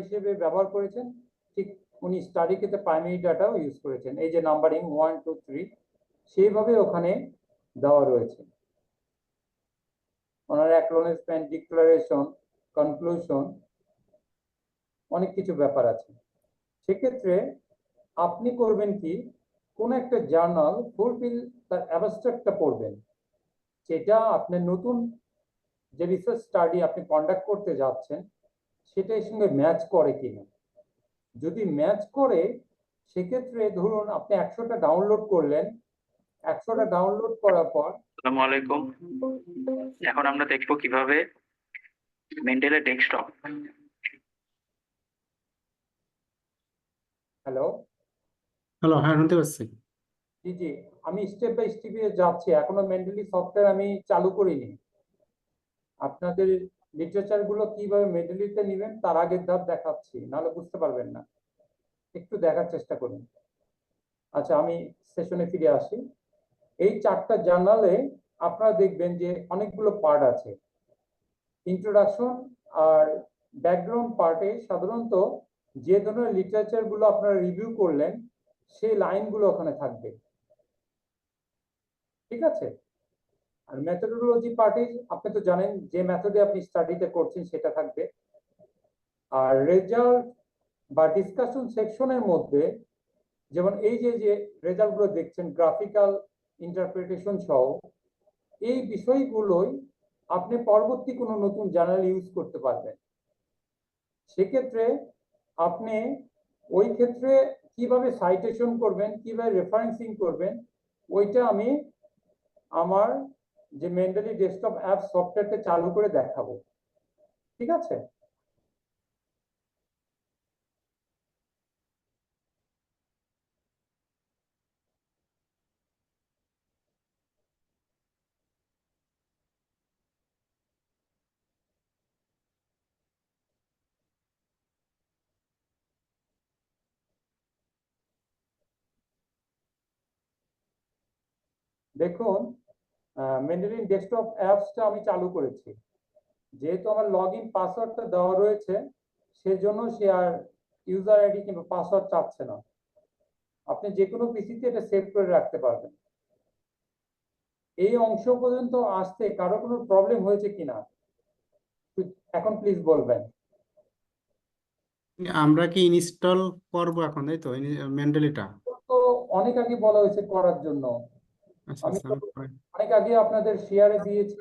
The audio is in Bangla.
হিসেবে ব্যবহার করেছেন, ঠিক উনি স্টাডি ক্ষেত্রে প্রাইমারি ডাটাও ইউজ করেছেন। এই যে নাম্বারিং 1 2 3 সেইভাবে ওখানে দেওয়া রয়েছে। ওনার অ্যাকনোলেজমেন্ট, ডিক্লারেশন, কনক্লুশন, অনেক কিছু ব্যাপার আছে। সেক্ষেত্রে আপনি করবেন কি, কোন একটা জার্নাল ফুলফিল তার অ্যাবস্ট্রাক্টটা পড়বেন, যেটা আপনার নতুন যে রিসার্চ স্টাডি আপনি কন্ডাক্ট করতে যাচ্ছেন সেটার সঙ্গে ম্যাচ করে কিনা। যদি ম্যাচ করে সেক্ষেত্রে ধরুন আপনি 100টা ডাউনলোড করলেন, 100টা ডাউনলোড করার পর আসসালামু আলাইকুম। এখন আমরা দেখবো কিভাবে মেন্ডেলের ডেস্কটপ। হ্যালো, হ্যাঁ শুনতে পাচ্ছি। জি জি, আমি স্টেপ বাই স্টেপে যাচ্ছি, এখনো মেন্টালি সফটওয়্যার আমি চালু করিনি। আপনাদের লিটারেচার গুলো কিভাবে মেন্টালিতে নেবেন তার আগের ধাপ দেখাচ্ছি, নাহলে বুঝতে পারবেন না। একটু দেখার চেষ্টা করুন। আচ্ছা, আমি সেশনে ফিরে আসি। এই 4টা জার্নালে আপনারা দেখবেন যে অনেকগুলো পার্ট আছে। ইন্ট্রোডাকশন আর ব্যাকগ্রাউন্ড পার্টে সাধারণত যে ধরনের লিটারেচার গুলো আপনারা রিভিউ করলেন সেই লাইনগুলো ওখানে থাকবে, ঠিক আছে। আর মেথোডোলজি পার্টে আপনি তো জানেন যে মেথডে আপনি স্টাডিটা করছেন সেটা থাকবে। আর রেজাল্ট বা ডিসকাশন সেকশনের মধ্যে যেমন এই যে যে রেজাল্ট গুলো দেখছেন গ্রাফিক্যাল ইন্টারপ্রিটেশন সহ, এই বিষয়গুলোই আপনি পরবর্তী কোনো নতুন জার্নাল ইউজ করতে পারবেন। সেক্ষেত্রে আপনি ওই ক্ষেত্রে কিভাবে সাইটেশন করবেন, কিভাবে রেফারেন্সিং করবেন, ওইটা আমি আমার যে মেন্টালি ডেস্কটপ অ্যাপ সফটওয়্যারটা চালু করে দেখাবো, ঠিক আছে। দেখুন, মেন্ডেলিন ডেস্কটপ অ্যাপসটা আমি চালু করেছি। যেহেতু আমার লগ ইন পাসওয়ার্ডটা দেওয়া রয়েছে সেজন্য সে আর ইউজার আইডি কিংবা পাসওয়ার্ড চাচ্ছে না। আপনি যে কোনো পিসিতে এটা সেভ করে রাখতে পারবেন। এই অংশ পর্যন্ত আসতে কারো কোনো প্রবলেম হয়েছে কিনা এখন প্লিজ বলবেন। আমরা কি ইনস্টল করবো এখন, তাই তো মেন্টালিটা? তো অনেক আগে বলা হয়েছে করার জন্য, আচ্ছা আমি আচ্ছা তো অনেক আগে আপনাদের শেয়ারে দিয়েছি